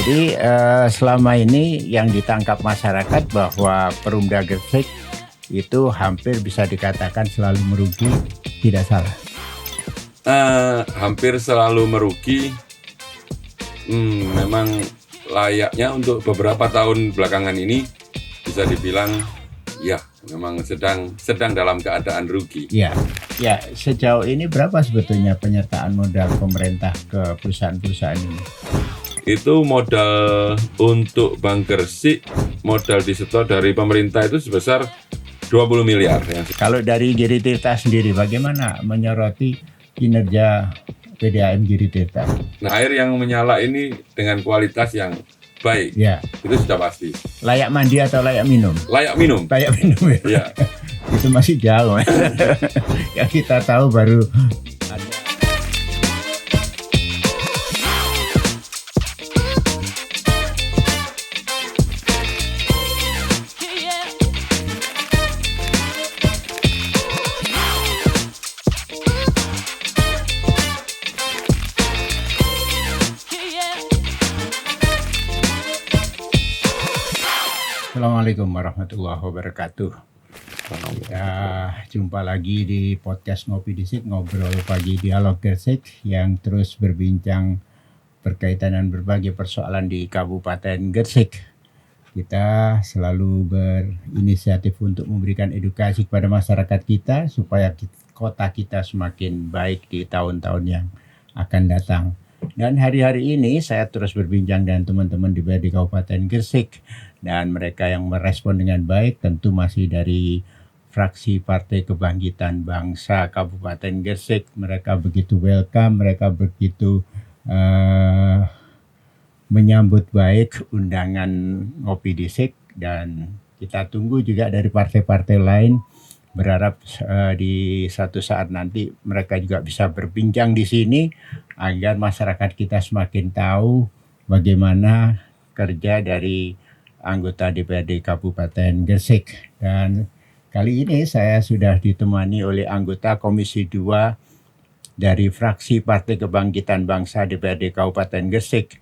Jadi selama ini yang ditangkap masyarakat bahwa Perumda Gresik itu hampir bisa dikatakan selalu merugi, tidak salah. Hampir selalu merugi. Memang layaknya untuk beberapa tahun belakangan ini bisa dibilang ya memang sedang dalam keadaan rugi. Ya, sejauh ini berapa sebetulnya penyertaan modal pemerintah ke perusahaan-perusahaan ini? Itu modal untuk Bank Gresik, modal disetor dari pemerintah itu sebesar 20 miliar. Ya. Kalau dari Giri Tirta sendiri, bagaimana menyoroti kinerja PDAM Giri Tirta? Nah, air yang menyala ini dengan kualitas yang baik, ya, itu sudah pasti. Layak mandi atau layak minum? Layak minum. Layak minum ya. Ya. Itu masih jauh. Yang kita tahu baru ada. Assalamualaikum warahmatullahi wabarakatuh. Kita jumpa lagi di podcast Ngopi Disik, ngobrol pagi dialog Gresik yang terus berbincang berkaitan dengan berbagai persoalan di Kabupaten Gresik. Kita selalu berinisiatif untuk memberikan edukasi kepada masyarakat kita supaya kota kita semakin baik di tahun-tahun yang akan datang. Dan hari-hari ini saya terus berbincang dengan teman-teman di Kabupaten Gresik, dan mereka yang merespon dengan baik tentu masih dari fraksi Partai Kebangkitan Bangsa Kabupaten Gresik. Mereka begitu welcome, mereka begitu menyambut baik undangan Ngopi Disik, dan kita tunggu juga dari partai-partai lain. Berharap di satu saat nanti mereka juga bisa berbincang di sini agar masyarakat kita semakin tahu bagaimana kerja dari anggota DPRD Kabupaten Gresik. Dan kali ini saya sudah ditemani oleh anggota Komisi 2 dari fraksi Partai Kebangkitan Bangsa DPRD Kabupaten Gresik.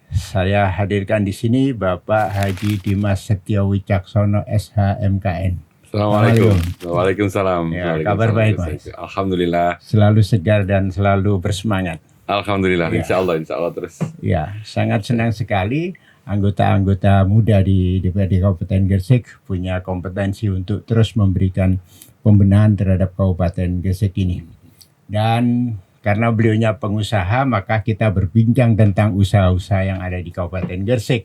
Saya hadirkan di sini Bapak Haji Dimas Setio Wicaksono SH-MKN. Assalamualaikum. Waalaikumsalam. Ya, kabar baik, Mas. Alhamdulillah. Selalu segar dan selalu bersemangat. Alhamdulillah. Ya. Insya Allah terus. Ya, sangat senang sekali anggota-anggota muda di DPRD Kabupaten Gresik punya kompetensi untuk terus memberikan pembenahan terhadap Kabupaten Gresik ini. Dan karena beliaunya pengusaha, maka kita berbincang tentang usaha-usaha yang ada di Kabupaten Gresik.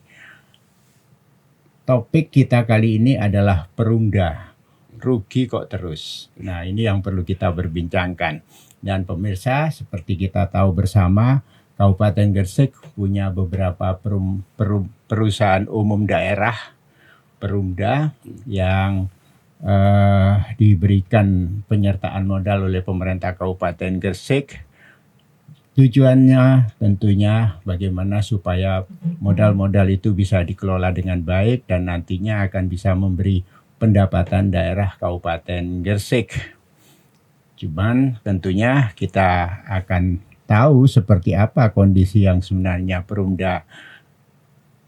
Topik kita kali ini adalah Perumda. Rugi kok terus. Nah, ini yang perlu kita berbincangkan. Dan pemirsa, seperti kita tahu bersama, Kabupaten Gresik punya beberapa perusahaan umum daerah Perumda yang diberikan penyertaan modal oleh pemerintah Kabupaten Gresik. Tujuannya tentunya bagaimana supaya modal-modal itu bisa dikelola dengan baik dan nantinya akan bisa memberi pendapatan daerah Kabupaten Gresik. Cuman tentunya kita akan tahu seperti apa kondisi yang sebenarnya Perumda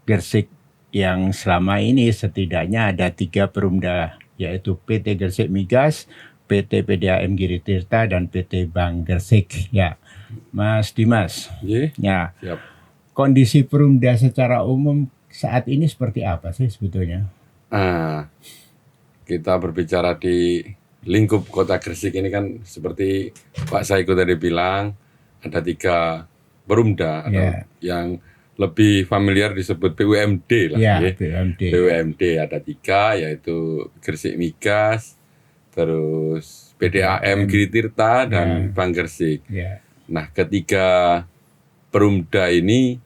Gresik yang selama ini. Setidaknya ada 3 Perumda, yaitu PT Gresik Migas, PT PDAM Giri Tirta, dan PT Bank Gresik. Ya, Mas Dimas. Ya. Siap. Kondisi Perumda secara umum saat ini seperti apa sih sebetulnya? Kita berbicara di lingkup kota Gresik ini kan seperti Pak Saiko tadi bilang, ada 3 Perumda atau yang lebih familiar disebut BUMD lah. BUMD ada 3, yaitu Gresik Migas, terus PDAM Giri Tirta, dan Bank Gresik. Nah, ketiga Perumda ini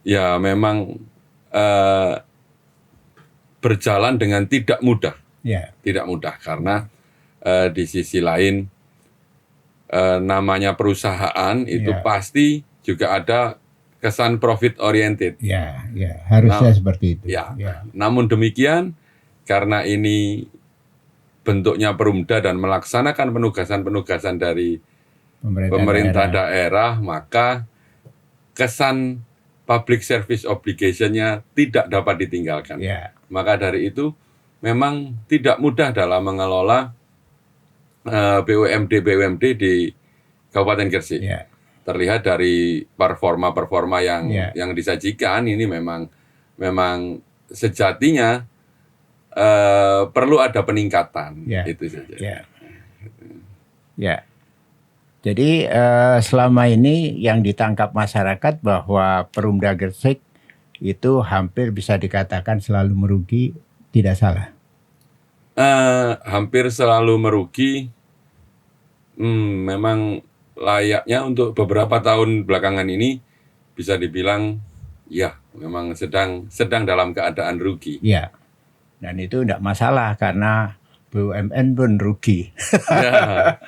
ya memang berjalan dengan tidak mudah. Tidak mudah karena di sisi lain namanya perusahaan itu pasti juga ada kesan profit oriented. Harusnya seperti itu. Namun demikian, karena ini bentuknya Perumda dan melaksanakan penugasan-penugasan dari pemerintah daerah, maka kesan public service obligation-nya tidak dapat ditinggalkan. Ya. Maka dari itu memang tidak mudah dalam mengelola BUMD di Kabupaten Gresik. Ya. Terlihat dari performa yang disajikan ini memang sejatinya perlu ada peningkatan. Itu saja. Ya. Jadi selama ini yang ditangkap masyarakat bahwa Perumda Gresik itu hampir bisa dikatakan selalu merugi, tidak salah. Hampir selalu merugi. Memang layaknya untuk beberapa tahun belakangan ini bisa dibilang ya memang sedang dalam keadaan rugi. Ya. Dan itu tidak masalah karena BUMN pun rugi. Ya.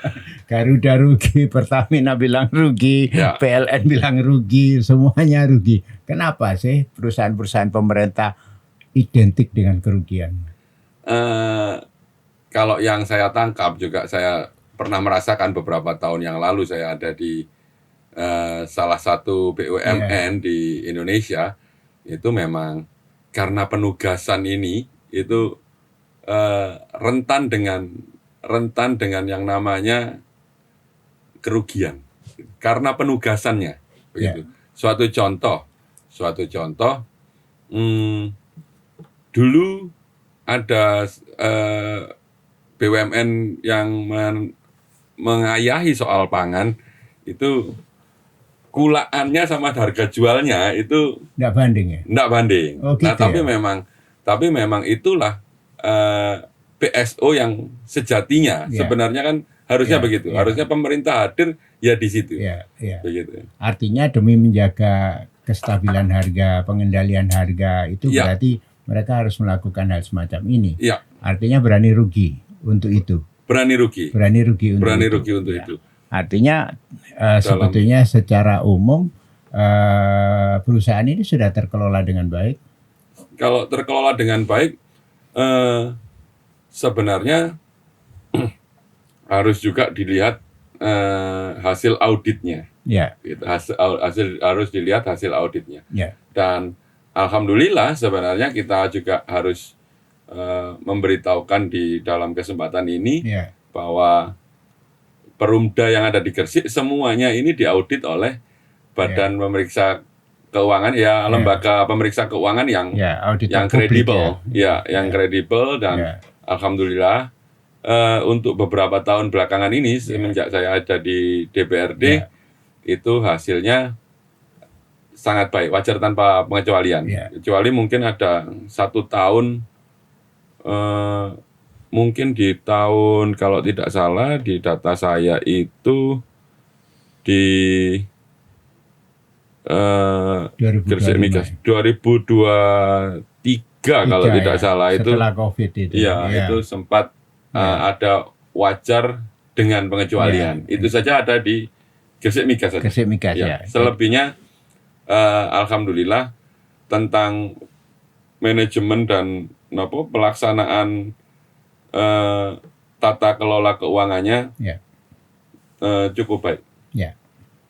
Garuda rugi, Pertamina bilang rugi, Ya. PLN bilang rugi, semuanya rugi. Kenapa sih perusahaan-perusahaan pemerintah identik dengan kerugian? Kalau yang saya tangkap juga saya pernah merasakan beberapa tahun yang lalu saya ada di salah satu BUMN di Indonesia, itu memang karena penugasan ini itu rentan dengan yang namanya kerugian karena penugasannya begitu. Suatu contoh dulu ada BUMN yang mengayahi soal pangan itu kulaannya sama harga jualnya itu Nggak banding ya? Nggak banding. Oh, gitu tapi memang itulah PSO yang sejatinya. Sebenarnya kan harusnya begitu. Harusnya pemerintah hadir ya di situ. Begitu. Artinya demi menjaga kestabilan harga, pengendalian harga itu berarti mereka harus melakukan hal semacam ini. Artinya berani rugi untuk itu. Berani rugi untuk itu. Artinya sebetulnya secara umum perusahaan ini sudah terkelola dengan baik. Kalau terkelola dengan baik, sebenarnya harus juga dilihat hasil auditnya. Harus dilihat hasil auditnya. Dan alhamdulillah sebenarnya kita juga harus memberitahukan di dalam kesempatan ini bahwa Perumda yang ada di Gresik semuanya ini diaudit oleh Badan Pemeriksa Keuangan, lembaga pemeriksa keuangan yang kredibel, yang kredibel dan alhamdulillah untuk beberapa tahun belakangan ini semenjak saya ada di DPRD itu hasilnya sangat baik, wajar tanpa pengecualian. Kecuali mungkin ada 1 tahun, mungkin di tahun kalau tidak salah di data saya itu di Gresik Migas 2023 kalau tidak salah itu setelah COVID itu. Itu sempat ada wajar dengan pengecualian. Itu saja ada di Gresik Migas saja. Gresik Migas Selebihnya alhamdulillah tentang manajemen dan pelaksanaan tata kelola keuangannya cukup baik.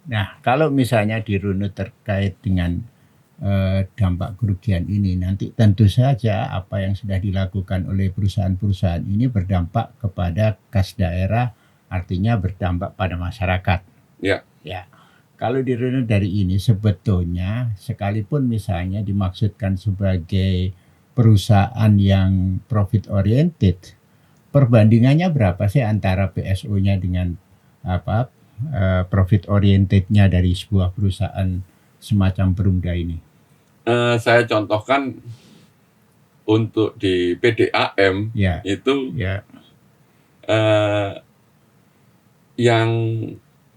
Nah, kalau misalnya dirunut terkait dengan dampak kerugian ini, nanti tentu saja apa yang sudah dilakukan oleh perusahaan-perusahaan ini berdampak kepada kas daerah, artinya berdampak pada masyarakat. Kalau dirunut dari ini, sebetulnya sekalipun misalnya dimaksudkan sebagai perusahaan yang profit oriented, perbandingannya berapa sih antara PSO-nya dengan profit orientednya dari sebuah perusahaan semacam Perumda ini? Saya contohkan untuk di PDAM itu yang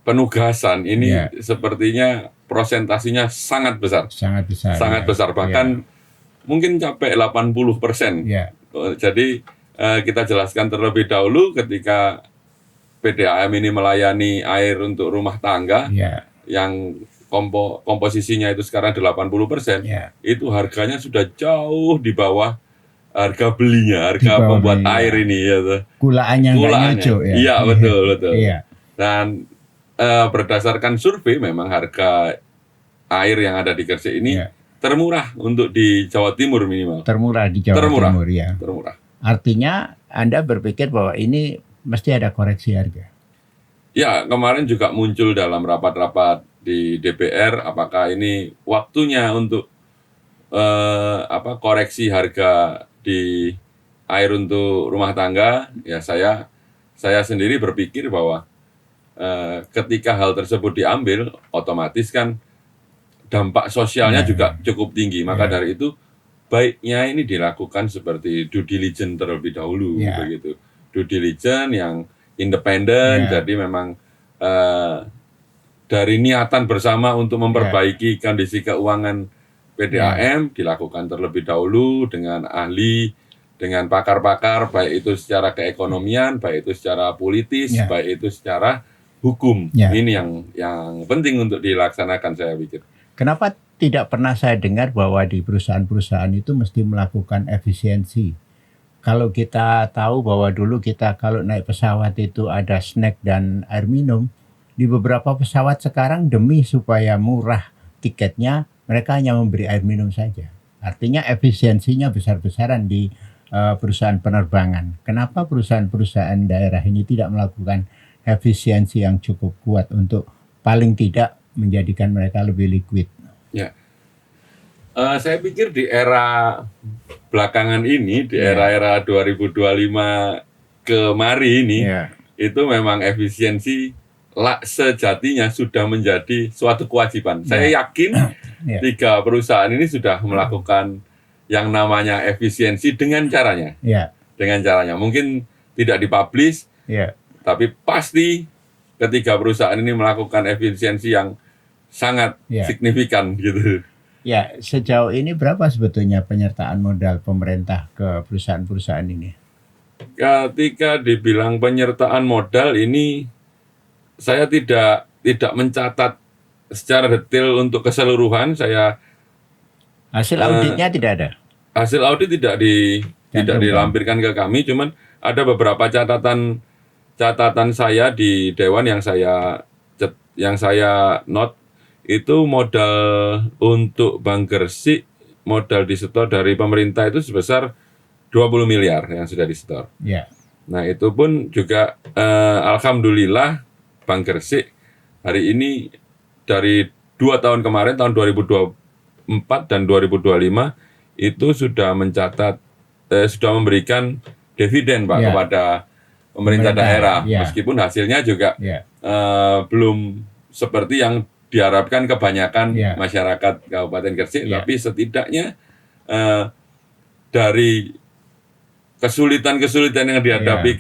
penugasan ini sepertinya prosentasinya sangat besar. Sangat besar bahkan mungkin sampai 80%. Jadi kita jelaskan terlebih dahulu ketika PDAM ini melayani air untuk rumah tangga yang komposisinya itu sekarang 80%, itu harganya sudah jauh di bawah harga belinya, harga pembuat air ini Kulaannya nggak nyocok ya. Iya, betul. Dan berdasarkan survei memang harga air yang ada di Gresik ini Ya. termurah untuk di Jawa Timur minimal. Termurah di Jawa Termurah. Timur ya. Termurah. Artinya Anda berpikir bahwa ini mesti ada koreksi harga. Ya, kemarin juga muncul dalam rapat-rapat di DPR, apakah ini waktunya untuk koreksi harga di air untuk rumah tangga? Ya, saya sendiri berpikir bahwa ketika hal tersebut diambil, otomatis kan dampak sosialnya juga cukup tinggi. Maka dari itu baiknya ini dilakukan seperti due diligence terlebih dahulu, begitu. Due diligence yang independen, jadi memang dari niatan bersama untuk memperbaiki kondisi keuangan PDAM dilakukan terlebih dahulu dengan ahli, dengan pakar-pakar, baik itu secara keekonomian, baik itu secara politis, baik itu secara hukum. Ini yang penting untuk dilaksanakan, saya pikir. Kenapa tidak pernah saya dengar bahwa di perusahaan-perusahaan itu mesti melakukan efisiensi? Kalau kita tahu bahwa dulu kita kalau naik pesawat itu ada snack dan air minum, di beberapa pesawat sekarang demi supaya murah tiketnya, mereka hanya memberi air minum saja. Artinya efisiensinya besar-besaran di perusahaan penerbangan. Kenapa perusahaan-perusahaan daerah ini tidak melakukan efisiensi yang cukup kuat untuk paling tidak menjadikan mereka lebih liquid? Ya, saya pikir di era belakangan ini, di era-era 2025 kemari ini, itu memang efisiensi sejatinya sudah menjadi suatu kewajiban. Saya yakin 3 perusahaan ini sudah melakukan yang namanya efisiensi dengan caranya. Dengan caranya. Mungkin tidak dipublish, tapi pasti ketiga perusahaan ini melakukan efisiensi yang sangat signifikan gitu. Ya, sejauh ini berapa sebetulnya penyertaan modal pemerintah ke perusahaan-perusahaan ini? Ketika dibilang penyertaan modal ini, saya tidak mencatat secara detail untuk keseluruhan. Hasil auditnya tidak ada. Hasil audit tidak dilampirkan ke kami, cuman ada beberapa catatan saya di Dewan yang saya note. Itu modal untuk Bank Gresik, modal disetor dari pemerintah itu sebesar 20 miliar yang sudah disetor. Nah, itu pun juga alhamdulillah Bank Gresik hari ini dari 2 tahun kemarin, tahun 2024 dan 2025 itu sudah mencatat, sudah memberikan dividen Pak kepada pemerintah daerah. Meskipun hasilnya juga belum seperti yang diharapkan kebanyakan masyarakat Kabupaten Gresik, tapi setidaknya dari kesulitan-kesulitan yang dihadapi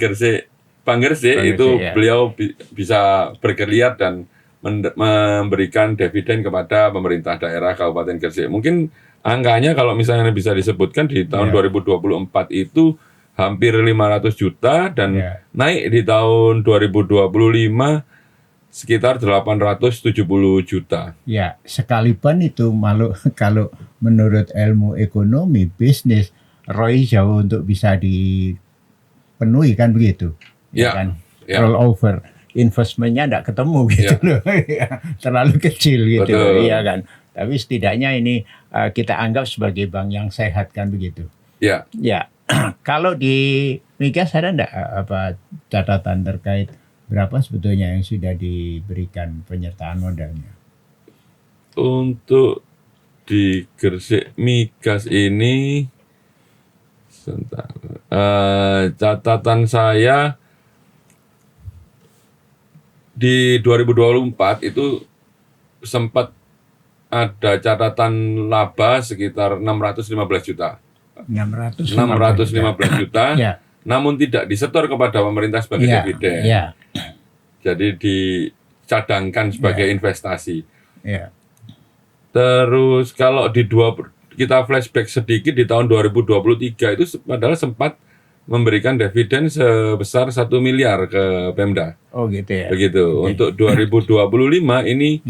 Bank Gresik itu beliau bisa bergeliat dan memberikan dividen kepada pemerintah daerah Kabupaten Gresik. Mungkin angkanya kalau misalnya bisa disebutkan di tahun 2024 itu hampir 500 juta dan naik di tahun 2025 sekitar 870 juta. Ya, sekalipun itu malu kalau menurut ilmu ekonomi bisnis ROI jauh untuk bisa dipenuhi kan begitu. Kan? Rollover investmentnya tidak ketemu gitu loh. Terlalu kecil gitu. Iya kan. Tapi setidaknya ini kita anggap sebagai bank yang sehat kan begitu. Ya. Kalau di Migas ada enggak catatan terkait berapa sebetulnya yang sudah diberikan penyertaan modalnya? Untuk di Gresik Migas ini, catatan saya di 2024 itu sempat ada catatan laba sekitar 615 juta. 615 juta. Namun tidak disetor kepada pemerintah sebagai dividen. Jadi dicadangkan sebagai investasi. Terus kalau kita flashback sedikit di tahun 2023 itu padahal sempat memberikan dividen sebesar 1 miliar ke Pemda. Oh gitu ya. Begitu. Untuk 2025 ini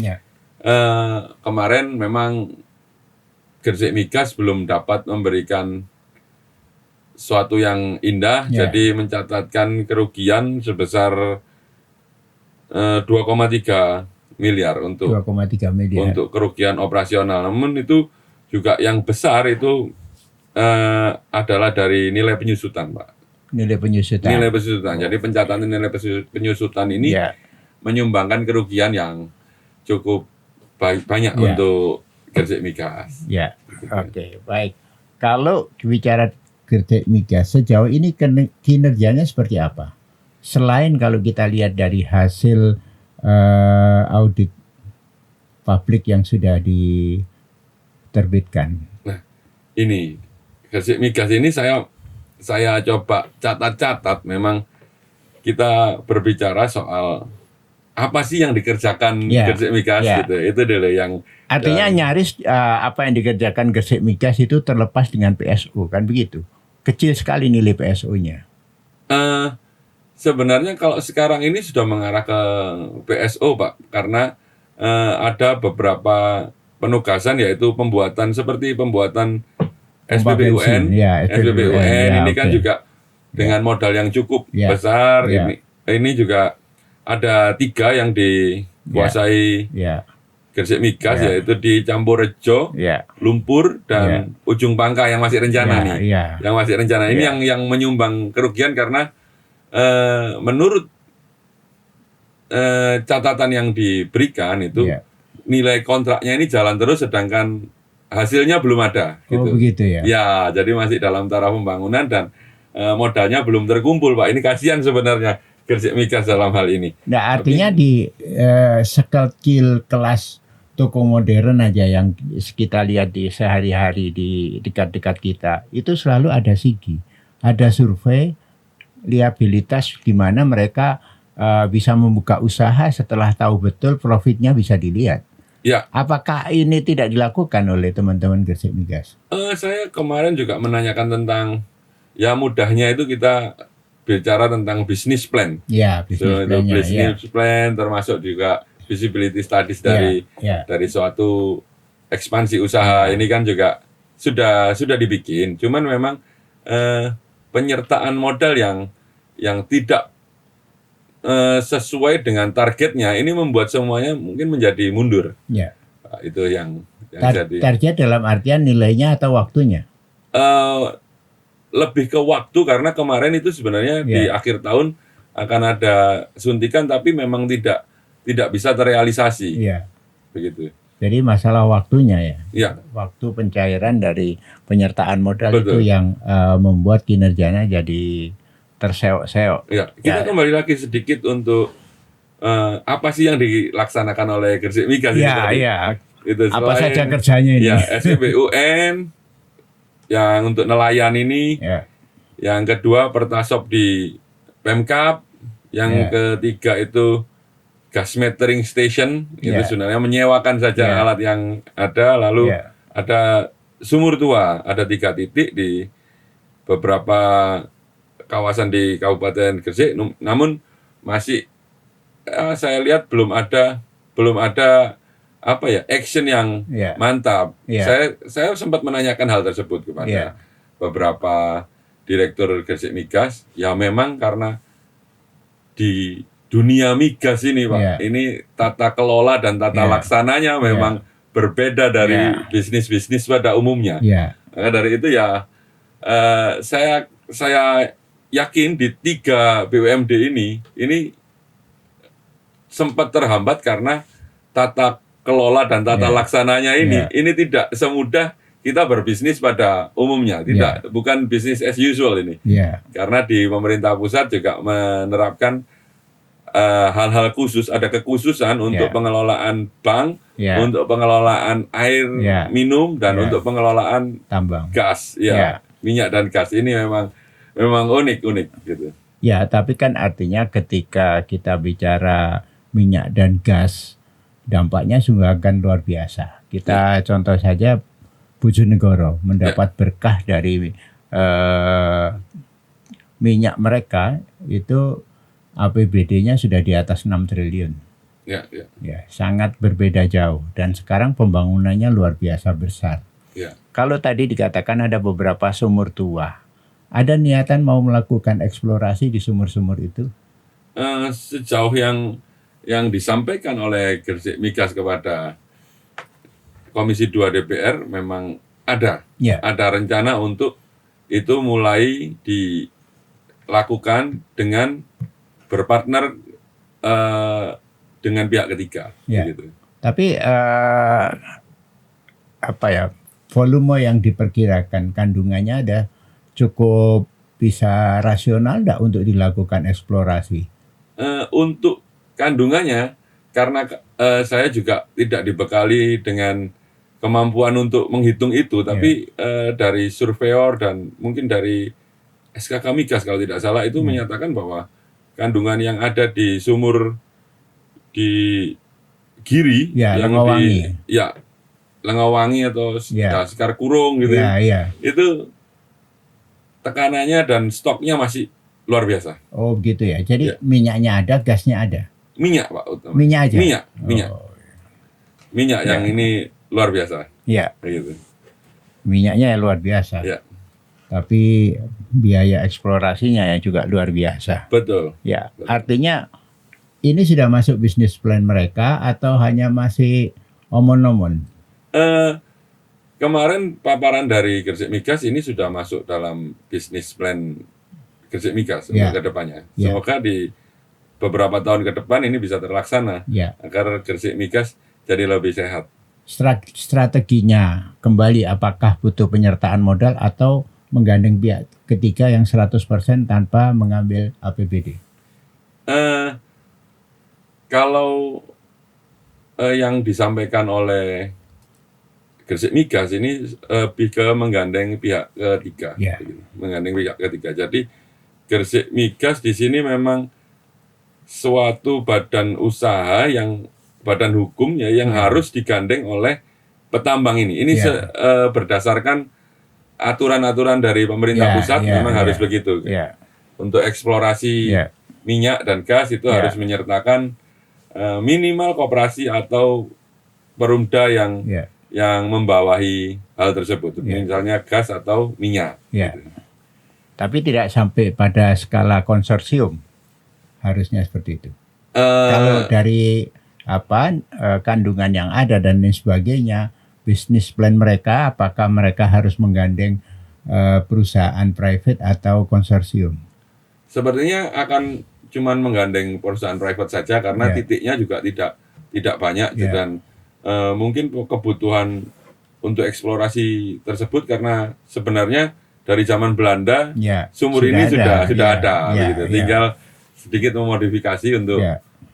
kemarin memang Gresik Migas belum dapat memberikan suatu yang indah, jadi mencatatkan kerugian sebesar 2,3 miliar untuk 2,3 miliar. untuk kerugian operasional. Namun itu juga yang besar itu adalah dari nilai penyusutan, Pak. Nilai penyusutan. Nilai penyusutan. Jadi pencatatan nilai penyusutan ini Ya, menyumbangkan kerugian yang cukup banyak Ya. untuk Gresik Migas. ya. Oke, baik. Kalau bicara Gresik Migas sejauh ini kinerjanya seperti apa? Selain kalau kita lihat dari hasil audit publik yang sudah diterbitkan. Ini Gresik Migas ini saya coba catat-catat, memang kita berbicara soal apa sih yang dikerjakan Ya, Gresik Migas ya. gitu. Itu dulu yang Artinya nyaris apa yang dikerjakan Gresik Migas itu terlepas dengan PSO, kan begitu? Kecil sekali nilai PSO-nya. sebenarnya kalau sekarang ini sudah mengarah ke PSO, Pak, karena ada beberapa penugasan, yaitu pembuatan Pompa bensin, SPBUN. ya, SPBUN ya, ini kan oke. juga dengan modal yang cukup Ya, besar. ya. Ini juga ada 3 yang dikuasai Ya, Gresik Migas, Ya. yaitu di Camporejo, ya, Lumpur, dan Ujung Pangka yang masih rencana ya, nih. ya. Yang masih rencana ini Ya. yang menyumbang kerugian karena menurut catatan yang diberikan itu Ya. nilai kontraknya ini jalan terus, sedangkan hasilnya belum ada. Oh, Gitu. begitu ya. Ya, jadi masih dalam taraf pembangunan dan modalnya belum terkumpul, Pak. Ini kasihan sebenarnya Gresik Migas dalam hal ini. Nah, artinya di sekecil kelas toko modern aja yang kita lihat di sehari-hari di dekat-dekat kita, itu selalu ada sigi, ada survei liabilitas di mana mereka bisa membuka usaha setelah tahu betul profitnya bisa dilihat. Ya, Apakah ini tidak dilakukan oleh teman-teman Gresik Migas? saya kemarin juga menanyakan tentang, ya mudahnya itu kita bicara tentang bisnis plan. Ya, So, bisnis itu plan-nya, ya. business plan termasuk juga visibility studies Ya. dari suatu ekspansi usaha ini kan juga sudah dibikin. Cuman memang penyertaan modal yang tidak sesuai dengan targetnya ini membuat semuanya mungkin menjadi mundur. Ya. Itu yang jadi Target dalam artian nilainya atau waktunya? lebih ke waktu, karena kemarin itu sebenarnya di akhir tahun akan ada suntikan tapi memang tidak bisa terrealisasi. Iya. Begitu. Jadi masalah waktunya ya. Ya, Waktu pencairan dari penyertaan modal Betul. itu yang membuat kinerjanya jadi terseok-seok. ya. Kita kembali lagi sedikit untuk apa sih yang dilaksanakan oleh Gresik Migas ini Iya, tadi. iya. Itu Apa selain- saja kerjanya ini? Ya, SPBUN yang untuk nelayan ini, Ya. yang kedua Pertasop di Pemkap, yang Ya. ketiga itu gas metering station, itu Ya. sebenarnya menyewakan saja Ya. alat yang ada, lalu Ya. ada sumur tua, ada 3 titik di beberapa kawasan di Kabupaten Gresik, namun masih saya lihat belum ada apa ya, action yang Ya. mantap. Ya. Saya sempat menanyakan hal tersebut kepada Ya. beberapa direktur Gresik Migas. Ya memang karena di dunia migas ini, Pak, Ya. ini tata kelola dan tata Ya. laksananya memang berbeda dari Ya. bisnis-bisnis pada umumnya. Ya. Maka dari itu ya saya yakin di 3 BUMD ini sempat terhambat karena tata kelola dan tata Ya. laksananya ini tidak semudah kita berbisnis pada umumnya, bukan bisnis as usual ini. Ya. Karena di pemerintah pusat juga menerapkan hal-hal khusus, ada kekhususan untuk Ya. pengelolaan bank, Ya. untuk pengelolaan air Ya. minum, dan Ya. untuk pengelolaan Tambang. gas, Ya. minyak dan gas ini memang unik gitu. Ya, tapi kan artinya ketika kita bicara minyak dan gas, dampaknya sungguh akan luar biasa. Kita contoh saja Bojonegoro mendapat berkah dari minyak mereka itu APBD-nya sudah di atas 6 triliun. Ya. Ya, sangat berbeda jauh dan sekarang pembangunannya luar biasa besar. Ya. Kalau tadi dikatakan ada beberapa sumur tua, ada niatan mau melakukan eksplorasi di sumur-sumur itu? Sejauh yang yang disampaikan oleh Gresik Migas kepada Komisi 2 DPR memang ada. Ya. Ada rencana untuk itu mulai dilakukan dengan berpartner dengan pihak ketiga. Ya. Gitu. Tapi volume yang diperkirakan kandungannya ada cukup bisa rasional enggak untuk dilakukan eksplorasi? Untuk kandungannya, karena saya juga tidak dibekali dengan kemampuan untuk menghitung itu, tapi dari surveyor dan mungkin dari SKK Migas kalau tidak salah itu menyatakan bahwa kandungan yang ada di sumur di Giri yang Lengawangi. Lengawangi atau Sekar Kurung gitu, itu tekanannya dan stoknya masih luar biasa. Oh begitu ya. Jadi minyaknya ada, gasnya ada. Minyak Pak. Minyak aja. Minyak. Minyak yang ini luar biasa. Iya. Gitu. Minyaknya luar biasa. Ya. Tapi biaya eksplorasinya ya juga luar biasa. Betul. Ya. Betul. Artinya ini sudah masuk bisnis plan mereka atau hanya masih omon-omon? Kemarin paparan dari Gresik Migas ini sudah masuk dalam bisnis plan Gresik Migas untuk ke depannya. Semoga di beberapa tahun ke depan ini bisa terlaksana agar Gresik Migas jadi lebih sehat. Strateginya kembali apakah butuh penyertaan modal atau menggandeng pihak ketiga yang 100% tanpa mengambil APBD? Kalau yang disampaikan oleh Gresik Migas ini lebih ke menggandeng pihak ketiga, menggandeng pihak ketiga. Jadi Gresik Migas di sini memang suatu badan usaha badan hukum yang harus digandeng oleh petambang ini. Ini berdasarkan aturan-aturan dari pemerintah pusat memang harus begitu. Untuk eksplorasi minyak dan gas itu harus menyertakan minimal koperasi atau perumda yang membawahi hal tersebut, misalnya gas atau minyak. Gitu. Tapi tidak sampai pada skala konsorsium, harusnya seperti itu. Kalau dari kandungan yang ada dan lain sebagainya, bisnis plan mereka, apakah mereka harus menggandeng perusahaan private atau konsorsium? Sepertinya akan cuman menggandeng perusahaan private saja karena titiknya juga tidak banyak dan mungkin kebutuhan untuk eksplorasi tersebut karena sebenarnya dari zaman Belanda sumur ini sudah ada gitu. Tinggal sedikit memodifikasi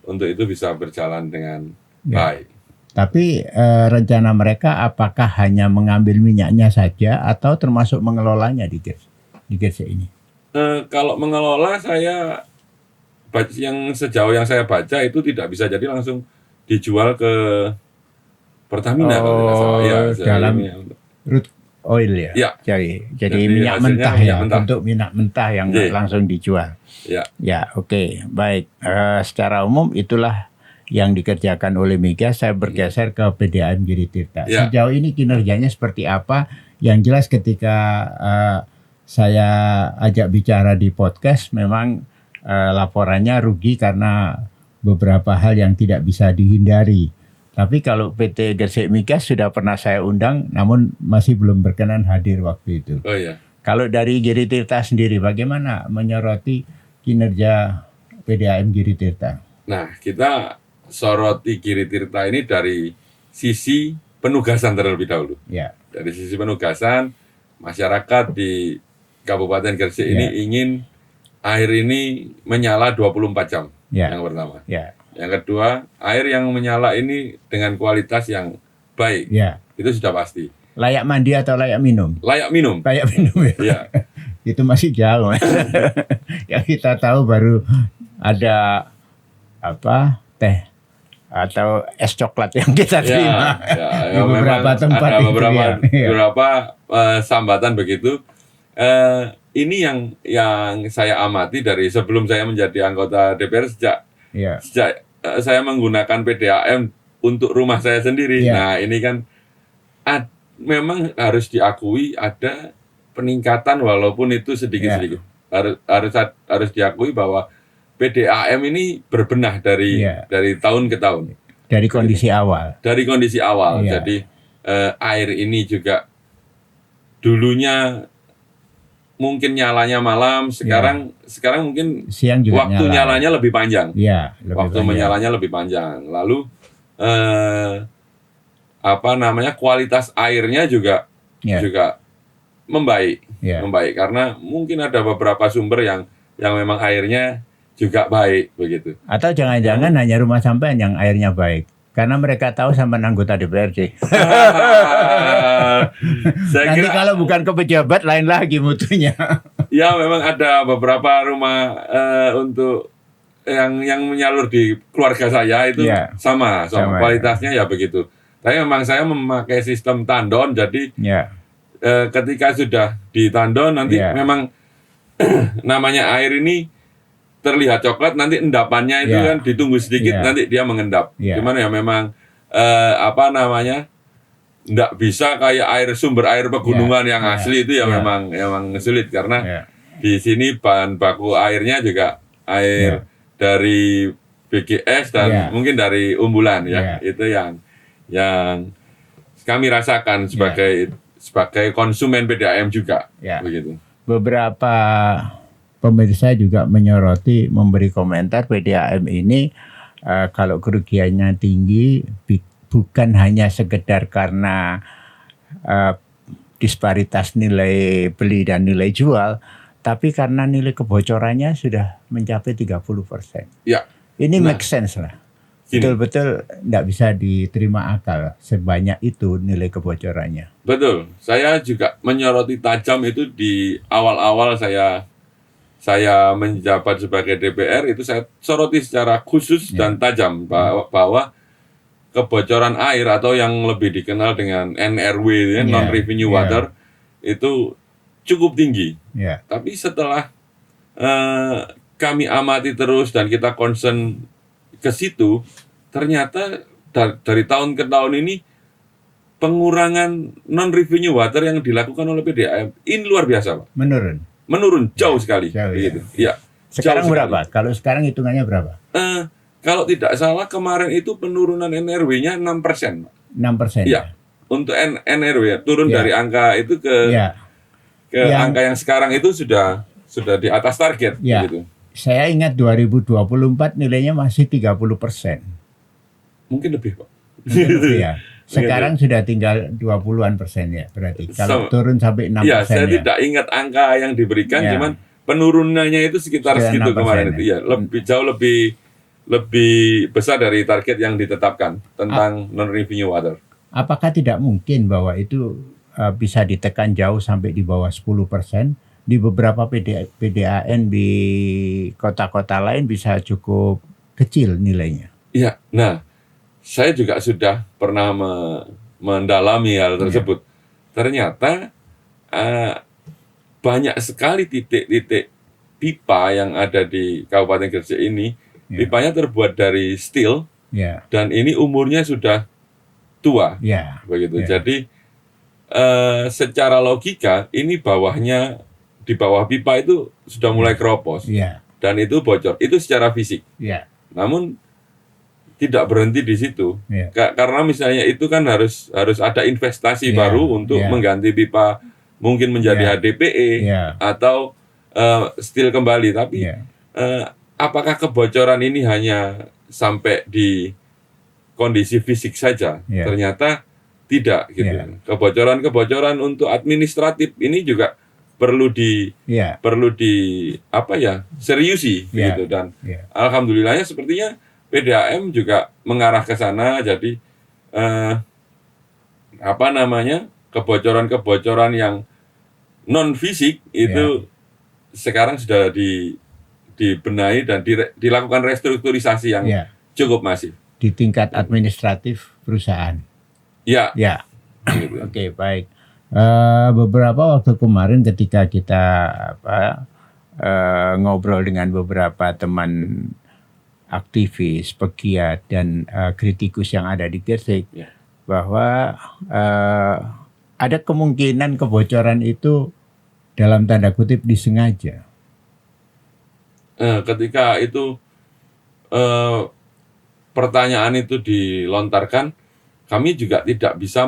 untuk itu bisa berjalan dengan baik. Tapi rencana mereka apakah hanya mengambil minyaknya saja atau termasuk mengelolanya di Gresik ini? Kalau mengelola sejauh yang saya baca itu tidak bisa jadi langsung dijual ke Pertamina kalau tidak salah. Dalam root oil jadi minyak mentah untuk minyak mentah yang langsung dijual. Oke. Baik. Secara umum itulah yang dikerjakan oleh Migas. Saya bergeser ke PDAM Giri Tirta. Sejauh ini kinerjanya seperti apa? Yang jelas ketika saya ajak bicara di podcast memang laporannya rugi karena beberapa hal yang tidak bisa dihindari. Tapi kalau PT Gresik Migas sudah pernah saya undang, namun masih belum berkenan hadir waktu itu. Oh iya. Kalau dari Giri Tirta sendiri, bagaimana menyoroti kinerja PDAM Giri Tirta? Nah, kita soroti Giri Tirta ini dari sisi penugasan terlebih dahulu. Dari sisi penugasan, masyarakat di Kabupaten Gresik ini ingin air ini menyala 24 jam. Yang pertama. Yang kedua, air yang menyala ini dengan kualitas yang baik. Itu sudah pasti. Layak mandi atau layak minum? Layak minum. Layak minum ya. Itu masih jauh. Yang kita tahu baru ada teh atau es coklat yang kita terima di beberapa tempat. Ada beberapa sambatan begitu. Ini yang saya amati dari sebelum saya menjadi anggota DPR sejak saya menggunakan PDAM untuk rumah saya sendiri. Nah, ini kan memang harus diakui ada peningkatan walaupun itu sedikit-sedikit. Harus diakui bahwa PDAM ini berbenah dari tahun ke tahun. Dari kondisi awal. Dari kondisi awal. Iya. Jadi air ini juga dulunya mungkin nyalanya malam, sekarang mungkin siang juga waktu nyalanya lebih panjang. Iya, waktu menyalanya lebih panjang. Lalu kualitas airnya juga membaik. Membaik karena mungkin ada beberapa sumber yang memang airnya juga baik begitu. Atau jangan-jangan hanya rumah sampean yang airnya baik. Karena mereka tahu sampean anggota DPRD. Nanti kalau bukan ke pejabat lain lagi mutunya. Ya memang ada beberapa rumah untuk yang menyalur di keluarga saya itu sama kualitasnya ya begitu. Tapi memang saya memakai sistem tandon, jadi ketika sudah di tandon nanti memang namanya air ini terlihat coklat, nanti endapannya itu kan ditunggu sedikit nanti dia mengendap. Cuman ya memang enggak bisa kayak sumber air pegunungan yang asli itu ya memang sulit karena di sini bahan baku airnya juga air dari BGS dan mungkin dari Umbulan itu yang kami rasakan sebagai konsumen PDAM juga begitu. Beberapa pemirsa juga menyoroti, memberi komentar PDAM ini kalau kerugiannya tinggi bukan hanya sekedar karena disparitas nilai beli dan nilai jual, tapi karena nilai kebocorannya sudah mencapai 30%. Ya. Ini make sense lah. Betul-betul tidak bisa diterima akal sebanyak itu nilai kebocorannya. Betul. Saya juga menyoroti tajam itu di awal-awal saya menjabat sebagai DPR, itu saya soroti secara khusus dan tajam bahwa kebocoran air atau yang lebih dikenal dengan NRW, non-revenue water, itu cukup tinggi. Tapi setelah kami amati terus dan kita concern ke situ, ternyata dari tahun ke tahun ini pengurangan non-revenue water yang dilakukan oleh PDAM ini luar biasa, Pak. Menurun jauh sekali. Begitu. Sekarang berapa? Kalau sekarang hitungannya berapa? Kalau tidak salah kemarin itu penurunan NRW-nya 6%. 6%. Iya. Untuk NRW turun dari angka itu ke angka yang sekarang itu sudah di atas target. Gitu. Saya ingat 2024 nilainya masih 30%. Mungkin lebih, Pak. Sekarang sudah tinggal 20-an% ya berarti. Kalau turun sampai 6%. Iya, saya tidak ingat angka yang diberikan, cuman penurunannya itu sekitar segitu kemarin itu. Ya, jauh lebih besar dari target yang ditetapkan tentang non-revenue water. Apakah tidak mungkin bahwa itu bisa ditekan jauh sampai di bawah 10%? Di beberapa PDAM di kota-kota lain bisa cukup kecil nilainya. Iya, nah saya juga sudah pernah mendalami hal tersebut. Ternyata banyak sekali titik-titik pipa yang ada di Kabupaten Gresik ini. Pipanya terbuat dari steel dan ini umurnya sudah tua. Begitu. Jadi secara logika ini di bawah pipa itu sudah mulai keropos dan itu bocor. Itu secara fisik. Namun tidak berhenti di situ, karena misalnya itu kan harus ada investasi baru untuk mengganti pipa, mungkin menjadi HDPE atau steel kembali. Tapi apakah kebocoran ini hanya sampai di kondisi fisik saja? Ternyata tidak, gitu. Kebocoran untuk administratif ini juga perlu seriusi, gitu. Dan alhamdulillahnya sepertinya PDAM juga mengarah ke sana. Jadi kebocoran yang non fisik itu sekarang sudah dibenahi dan dilakukan restrukturisasi yang cukup masif di tingkat administratif perusahaan. Oke, baik. Beberapa waktu kemarin ketika kita ngobrol dengan beberapa teman aktivis, pegiat dan kritikus yang ada di Gresik, bahwa ada kemungkinan kebocoran itu dalam tanda kutip disengaja. ketika itu pertanyaan itu dilontarkan, kami juga tidak bisa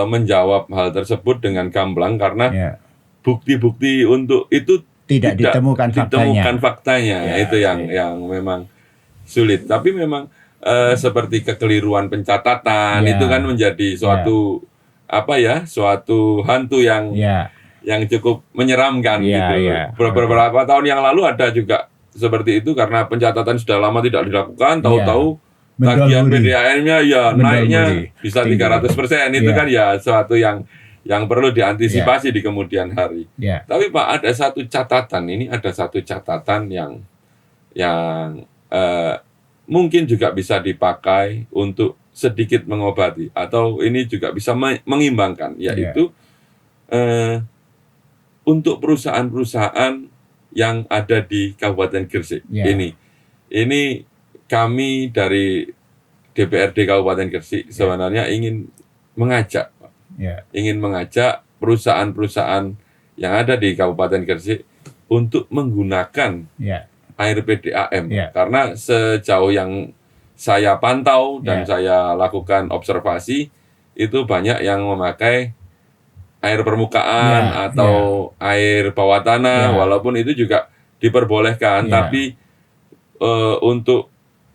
menjawab hal tersebut dengan gamblang karena Ya. bukti-bukti untuk itu Tidak ditemukan faktanya. Ya, Itu yang memang sulit. Tapi memang seperti kekeliruan pencatatan Ya. itu kan menjadi suatu suatu hantu yang Ya. cukup menyeramkan Ya, gitu. ya. Beberapa tahun yang lalu ada juga seperti itu karena pencatatan sudah lama tidak dilakukan, tahu-tahu tagihan Mendolmuri. PDAM-nya ya naiknya bisa Tinggi. 300%. Itu Ya. kan ya suatu yang perlu diantisipasi di kemudian hari. Ya. Tapi Pak, ada satu catatan yang mungkin juga bisa dipakai untuk sedikit mengobati atau ini juga bisa mengimbangkan, yaitu untuk perusahaan-perusahaan yang ada di Kabupaten Gresik. Ya. Ini kami dari DPRD Kabupaten Gresik sebenarnya ingin mengajak perusahaan-perusahaan yang ada di Kabupaten Gresik untuk menggunakan air PDAM. Karena sejauh yang saya pantau dan saya lakukan observasi, itu banyak yang memakai air permukaan atau air bawah tanah, walaupun itu juga diperbolehkan, tapi untuk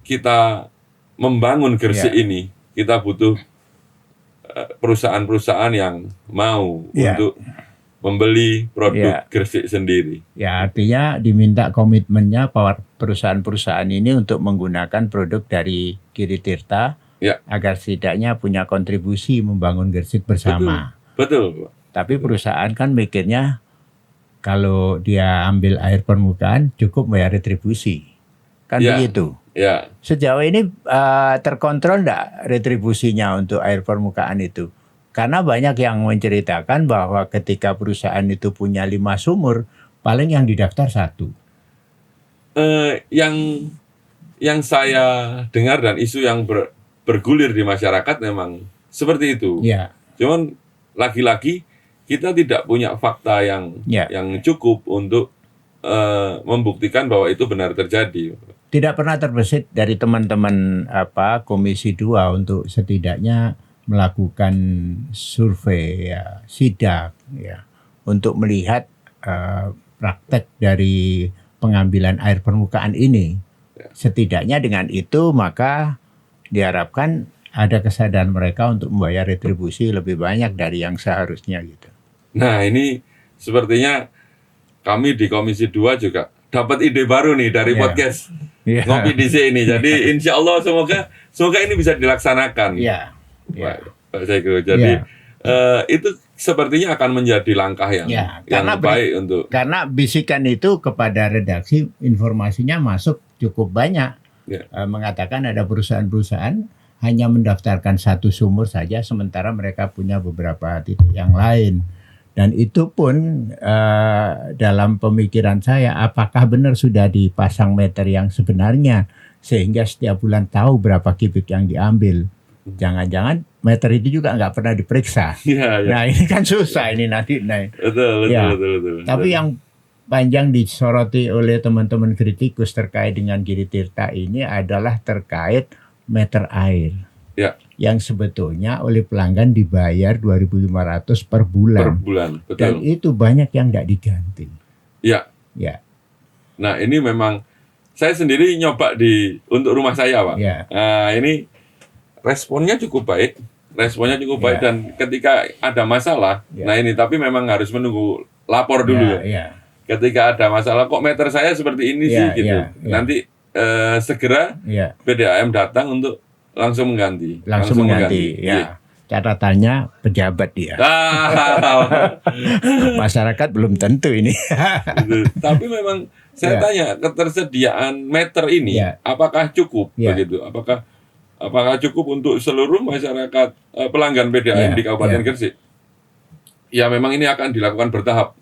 kita membangun Gresik ini, kita butuh perusahaan-perusahaan yang mau untuk membeli produk Gresik sendiri. Ya, artinya diminta komitmennya perusahaan-perusahaan ini untuk menggunakan produk dari Giri Tirta agar setidaknya punya kontribusi membangun Gresik bersama. Betul. Tapi perusahaan kan mikirnya kalau dia ambil air permukaan cukup bayar retribusi. Kan begitu. Ya. Sejauh ini terkontrol enggak retribusinya untuk air permukaan itu? Karena banyak yang menceritakan bahwa ketika perusahaan itu punya 5 sumur, paling yang didaftar 1. Yang saya dengar dan isu yang bergulir di masyarakat memang seperti itu. Ya. Cuman lagi-lagi kita tidak punya fakta yang cukup untuk membuktikan bahwa itu benar terjadi. Tidak pernah terbesit dari teman-teman Komisi 2 untuk setidaknya melakukan survei, sidak, untuk melihat praktek dari pengambilan air permukaan ini. Setidaknya dengan itu maka diharapkan ada kesadaran mereka untuk membayar retribusi lebih banyak dari yang seharusnya gitu. Nah, ini sepertinya kami di Komisi 2 juga dapat ide baru nih dari podcast Ngopi DC ini. Jadi insya Allah semoga ini bisa dilaksanakan. Pak Saiku. Jadi itu sepertinya akan menjadi langkah yang baik untuk. Karena bisikan itu kepada redaksi informasinya masuk cukup banyak. Mengatakan ada perusahaan-perusahaan hanya mendaftarkan 1 sumur saja, sementara mereka punya beberapa titik yang lain. Dan itu pun dalam pemikiran saya, apakah benar sudah dipasang meter yang sebenarnya sehingga setiap bulan tahu berapa kubik yang diambil. Jangan-jangan meter itu juga nggak pernah diperiksa. Nah ini kan susah ini nanti. Betul. Tapi yang panjang disoroti oleh teman-teman kritikus terkait dengan Giri Tirta ini adalah terkait meter air. Yang sebetulnya oleh pelanggan dibayar 2.500 per bulan. Betul. Dan itu banyak yang tidak diganti. Nah ini memang saya sendiri nyoba untuk rumah saya, Pak. Nah ini responnya cukup baik. Dan ketika ada masalah, nah ini tapi memang harus menunggu lapor dulu. Ketika ada masalah, kok meter saya seperti ini sih gitu. Nanti segera PDAM datang untuk langsung mengganti. Catatannya pejabat dia. Masyarakat belum tentu ini. Tapi memang saya tanya, ketersediaan meter ini apakah cukup begitu? Apakah cukup untuk seluruh masyarakat pelanggan PDAM di Kabupaten Gresik? Ya memang ini akan dilakukan bertahap.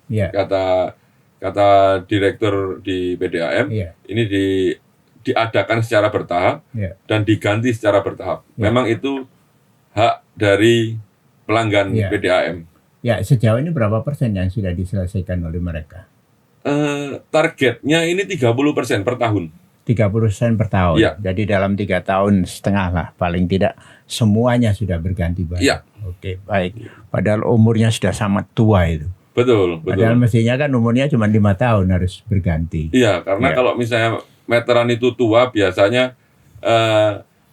Kata direktur di PDAM, ini diadakan secara bertahap dan diganti secara bertahap. Memang itu hak dari pelanggan PDAM. Sejauh ini berapa persen yang sudah diselesaikan oleh mereka? targetnya ini 30% per tahun. 30% per tahun. Iya. Jadi dalam 3 tahun setengah lah paling tidak semuanya sudah berganti baru. Iya. Oke, baik. Padahal umurnya sudah sangat tua itu. Betul, Padahal betul. mestinya kan umurnya cuma 5 tahun harus berganti. Iya, karena Iya. kalau misalnya meteran itu tua, biasanya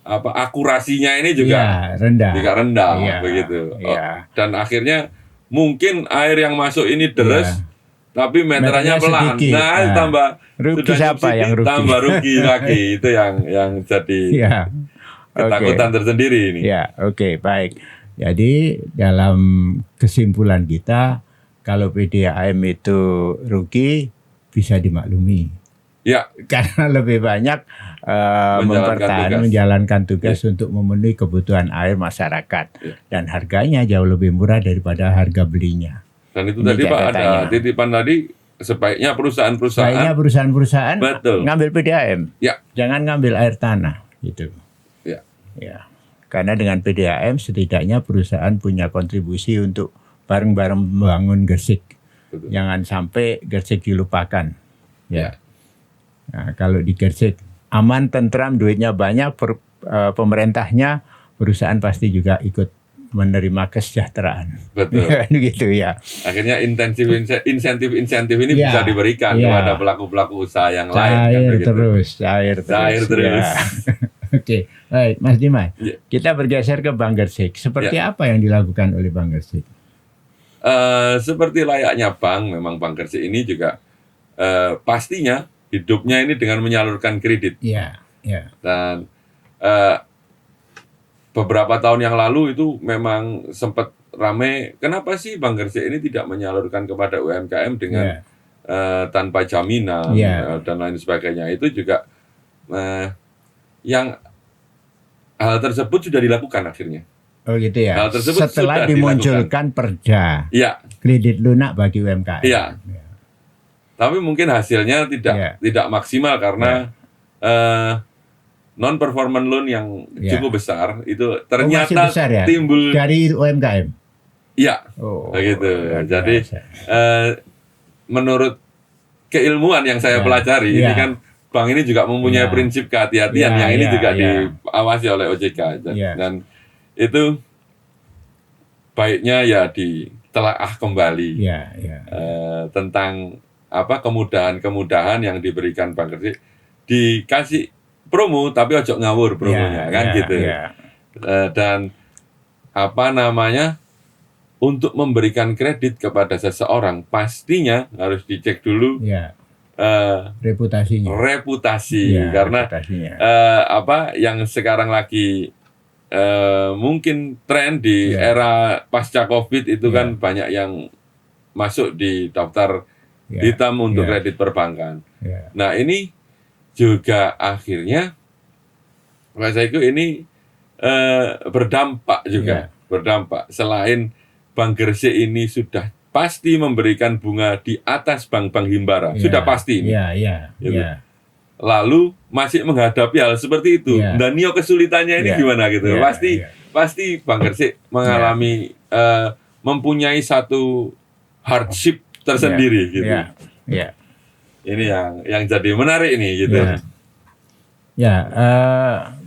akurasinya ini juga rendah. rendah, Iya, begitu. iya. Dan akhirnya mungkin air yang masuk ini deres, Iya. tapi meterannya Meterannya pelan. sedikit. Nah, Nah, tambah rugi sudah siapa subsidi, yang rugi? tambah rugi lagi. Itu yang jadi Iya. ketakutan tersendiri ini. Ya, oke, baik. Jadi dalam kesimpulan kita, kalau PDAM itu rugi bisa dimaklumi. Ya, Karena lebih banyak Menjalankan menjalankan tugas untuk memenuhi kebutuhan air masyarakat. Ya. Dan harganya jauh lebih murah daripada harga belinya. dan itu Ini tadi Pak ada catatannya. titipan tadi, sebaiknya Baiknya perusahaan-perusahaan perusahaan-perusahaan Betul. ngambil PDAM. Ya. Jangan ngambil air tanah gitu. Ya. Ya. Karena dengan PDAM setidaknya perusahaan punya kontribusi untuk bareng-bareng membangun Gresik. Betul. Jangan sampai Gresik dilupakan. Ya. Nah, kalau di Gresik aman, tentram, duitnya banyak, pemerintahnya, perusahaan pasti juga ikut menerima kesejahteraan. Betul. Gitu ya. Akhirnya insentif ini Ya, bisa diberikan ya. kepada pelaku-pelaku usaha yang lain. kan Cair begitu. terus, cair Cair terus. Ya. Oke, baik, Mas Dimas. Ya. Kita bergeser ke Bank Gresik. Seperti apa yang dilakukan oleh Bank Gresik? Seperti layaknya bank, memang Bank Gresik ini juga pastinya hidupnya ini dengan menyalurkan kredit. Ya, ya. Dan beberapa tahun yang lalu itu memang sempat ramai, kenapa sih Bank Gresik ini tidak menyalurkan kepada UMKM dengan tanpa jaminan dan lain sebagainya. Itu juga yang hal tersebut sudah dilakukan akhirnya. Oh gitu ya. Hal tersebut Setelah sudah dimunculkan Perda, Ya, kredit lunak bagi UMKM. Iya. Tapi mungkin hasilnya tidak maksimal karena non performance loan yang cukup besar itu ternyata masih besar ya? timbul Dari UMKM. Iya, Oh, begitu. luar Jadi biasa. menurut keilmuan yang saya pelajari, ini kan bank ini juga mempunyai prinsip kehati-hatian yang ini juga diawasi oleh OJK dan itu baiknya ya ditelaah kembali tentang apa kemudahan-kemudahan yang diberikan Bank Gresik, dikasih promo tapi ojo ngawur promonya gitu. Dan apa namanya, untuk memberikan kredit kepada seseorang pastinya harus dicek dulu reputasinya. Karena reputasinya. apa yang sekarang lagi mungkin tren di era pasca Covid itu kan banyak yang masuk di daftar hitam untuk kredit perbankan. Nah ini juga akhirnya Pak Saiku ini berdampak juga, berdampak. Selain Bank Gresik ini sudah pasti memberikan bunga di atas bank-bank himbara, sudah pasti ini. Gitu. Lalu masih menghadapi hal seperti itu. Dan Nio kesulitannya ini gimana gitu? Pasti Bank Gresik mengalami mempunyai satu hardship tersendiri gitu. Ini yang jadi menarik ini gitu.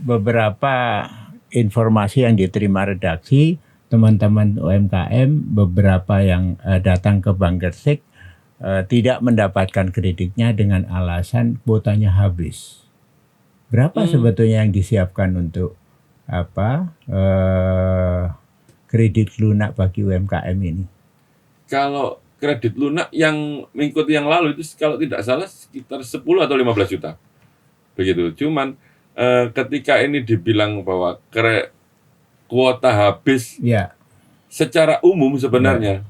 Beberapa informasi yang diterima redaksi, teman-teman UMKM beberapa yang datang ke Bank Gresik tidak mendapatkan kreditnya dengan alasan kuotanya habis. Berapa sebetulnya yang disiapkan untuk kredit lunak bagi UMKM ini? Kalau kredit lunak yang mengikuti yang lalu itu kalau tidak salah sekitar 10 atau 15 juta. Begitu. Cuman ketika ini dibilang bahwa kuota habis, secara umum sebenarnya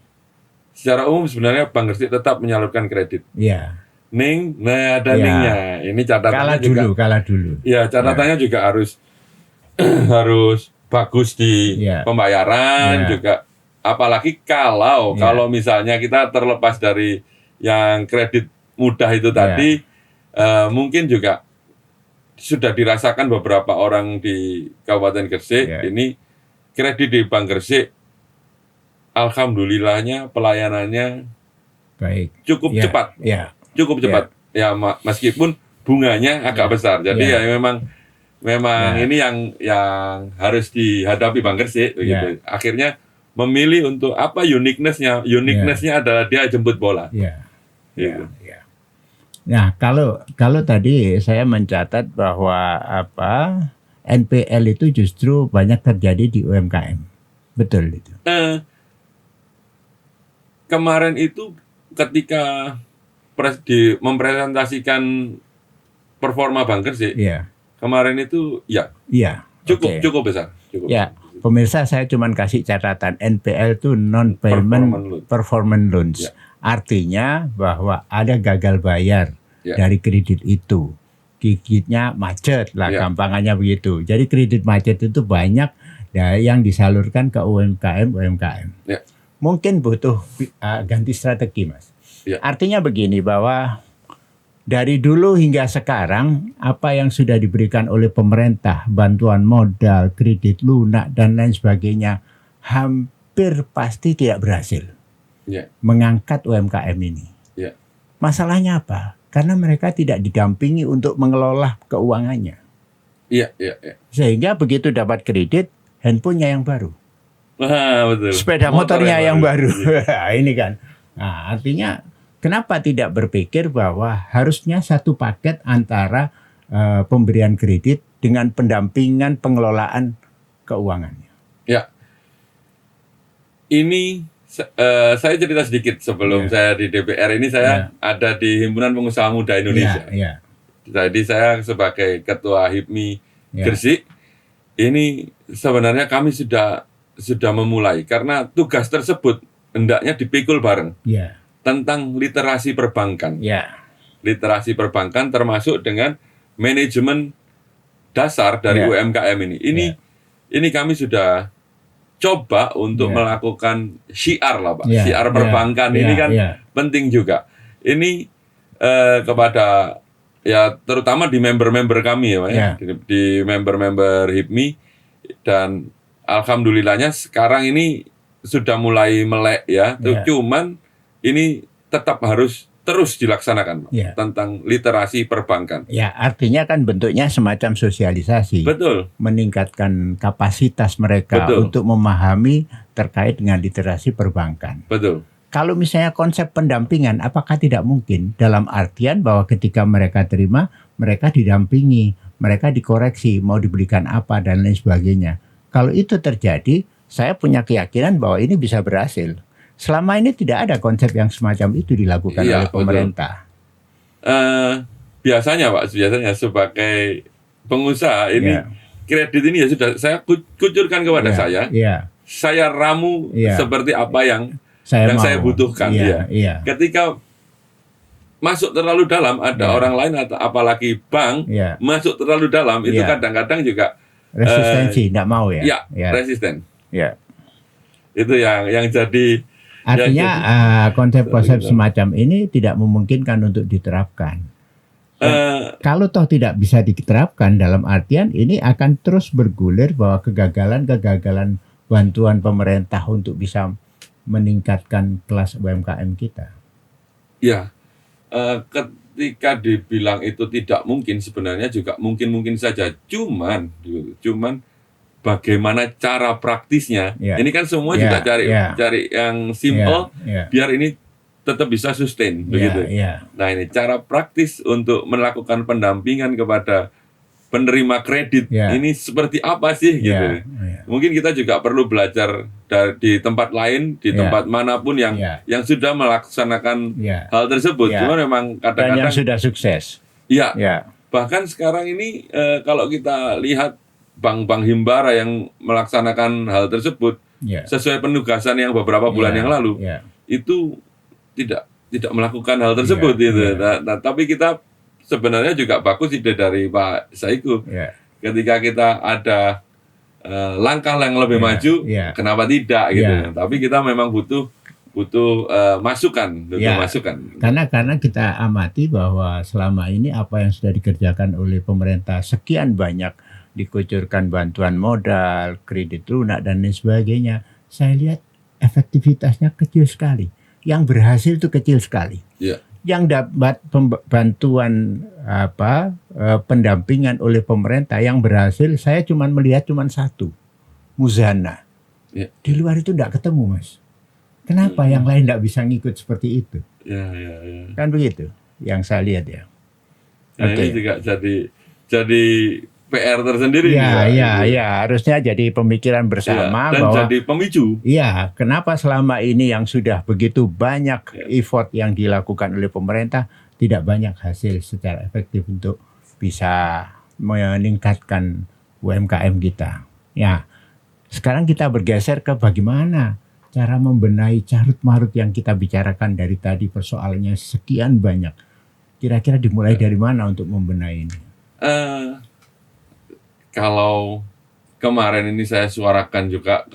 Bank Gresik tetap menyalurkan kredit. Ning, ada ningnya. Ini catatannya kalah dulu. Ya, catatannya juga harus harus bagus di pembayaran juga. Apalagi kalau misalnya kita terlepas dari yang kredit mudah itu tadi, mungkin juga sudah dirasakan beberapa orang di Kabupaten Gresik. Ini kredit di Bank Gresik, alhamdulillahnya pelayanannya baik, cukup cepat. cukup cepat. Ya meskipun bunganya agak besar. Jadi ya memang ini yang harus dihadapi Bang Gresik begitu. Akhirnya memilih untuk apa uniqueness-nya? Uniqueness-nya adalah dia jemput bola. Gitu. Nah, kalau tadi saya mencatat bahwa NPL itu justru banyak terjadi di UMKM. Betul itu. Kemarin itu ketika mempresentasikan performa Bang Gresik, kemarin itu cukup besar. Pemirsa, saya cuma kasih catatan NPL itu non-payment performance loans. Artinya bahwa ada gagal bayar dari kredit itu. Gigitnya macet lah, gampangannya begitu. Jadi kredit macet itu banyak yang disalurkan ke UMKM. Mungkin butuh ganti strategi, Mas. Artinya begini, bahwa dari dulu hingga sekarang apa yang sudah diberikan oleh pemerintah, bantuan modal, kredit lunak dan lain sebagainya, hampir pasti tidak berhasil mengangkat UMKM ini. Masalahnya apa? Karena mereka tidak didampingi untuk mengelola keuangannya. Sehingga begitu dapat kredit, handphonenya yang baru. Betul. Sepeda motornya yang baru. Ini kan. Nah, artinya kenapa tidak berpikir bahwa harusnya satu paket antara pemberian kredit dengan pendampingan pengelolaan keuangannya. Ini saya cerita sedikit sebelum saya di DPR ini, saya ada di Himpunan Pengusaha Muda Indonesia. Jadi saya sebagai Ketua HIPMI Gresik, ini sebenarnya kami sudah memulai karena tugas tersebut hendaknya dipikul bareng tentang literasi perbankan. Literasi perbankan termasuk dengan manajemen dasar dari UMKM ini. Ini kami sudah coba untuk melakukan syiar lah Pak. Syiar perbankan ini kan penting juga. Ini kepada terutama di member-member kami di member-member HIPMI, dan alhamdulillahnya sekarang ini sudah mulai melek Cuman ini tetap harus terus dilaksanakan tentang literasi perbankan. Artinya kan bentuknya semacam sosialisasi. Betul. Meningkatkan kapasitas mereka untuk memahami terkait dengan literasi perbankan. Betul. Kalau misalnya konsep pendampingan, apakah tidak mungkin dalam artian bahwa ketika mereka terima, mereka didampingi, mereka dikoreksi, mau dibelikan apa dan lain sebagainya. Kalau itu terjadi, saya punya keyakinan bahwa ini bisa berhasil. Selama ini tidak ada konsep yang semacam itu dilakukan oleh pemerintah. Biasanya Pak, sebagai pengusaha ini kredit ini sudah saya kucurkan kepada saya. Saya ramu seperti apa yang saya butuhkan. Ketika masuk terlalu dalam, ada orang lain atau apalagi bank masuk terlalu dalam, itu kadang-kadang juga resistensi, tidak mau resisten. Itu yang jadi. Artinya konsep-konsep semacam ini tidak memungkinkan untuk diterapkan. Kalau toh tidak bisa diterapkan, dalam artian ini akan terus bergulir bahwa kegagalan-kegagalan bantuan pemerintah untuk bisa meningkatkan kelas UMKM kita. Ketika dibilang itu tidak mungkin, sebenarnya juga mungkin saja. Cuman bagaimana cara praktisnya? Ini kan semua juga cari yang simple biar ini tetap bisa sustain begitu. Nah, ini cara praktis untuk melakukan pendampingan kepada penerima kredit ini seperti apa sih gitu. Mungkin kita juga perlu belajar di tempat lain, di tempat manapun yang sudah melaksanakan hal tersebut. Cuma memang kadang-kadang yang sudah sukses. Bahkan sekarang ini kalau kita lihat bank-bank himbara yang melaksanakan hal tersebut sesuai penugasan yang beberapa bulan yang lalu itu tidak melakukan hal tersebut gitu. Nah, tapi kita sebenarnya juga bagus ide dari Pak Saiku. Ketika kita ada langkah yang lebih maju, kenapa tidak gitu. Tapi kita memang butuh masukan, masukan. Karena kita amati bahwa selama ini apa yang sudah dikerjakan oleh pemerintah sekian banyak, dikucurkan bantuan modal, kredit lunak dan lain sebagainya, saya lihat efektivitasnya kecil sekali. Yang berhasil itu kecil sekali. yang dapat bantuan pendampingan oleh pemerintah yang berhasil saya melihat cuma satu, Muzana. Ya. Di luar itu tidak ketemu, Mas. Kenapa yang lain tidak bisa ngikut seperti itu? Ya. Kan begitu yang saya lihat ya. Nah, ini juga jadi PR tersendiri. Ya, harusnya jadi pemikiran bersama dan bahwa jadi pemicu. Iya, kenapa selama ini yang sudah begitu banyak effort yang dilakukan oleh pemerintah tidak banyak hasil secara efektif untuk bisa meningkatkan UMKM kita. Ya, sekarang kita bergeser ke bagaimana cara membenahi carut-marut yang kita bicarakan dari tadi, persoalannya sekian banyak. Kira-kira dimulai dari mana untuk membenahi ini? Kalau kemarin ini saya suarakan juga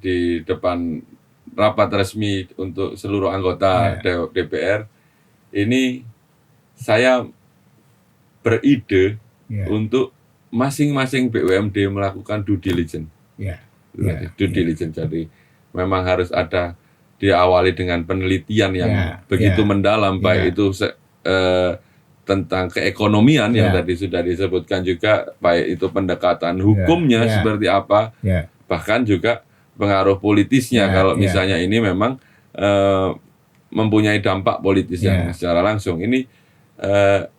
di depan rapat resmi untuk seluruh anggota DPR, ini saya beride untuk masing-masing BUMD melakukan due diligence. Due diligence. Jadi memang harus ada diawali dengan penelitian yang begitu mendalam, baik itu tentang keekonomian yang tadi sudah disebutkan juga, baik itu pendekatan hukumnya seperti apa, bahkan juga pengaruh politisnya kalau misalnya ini memang mempunyai dampak politis yang secara langsung. Ini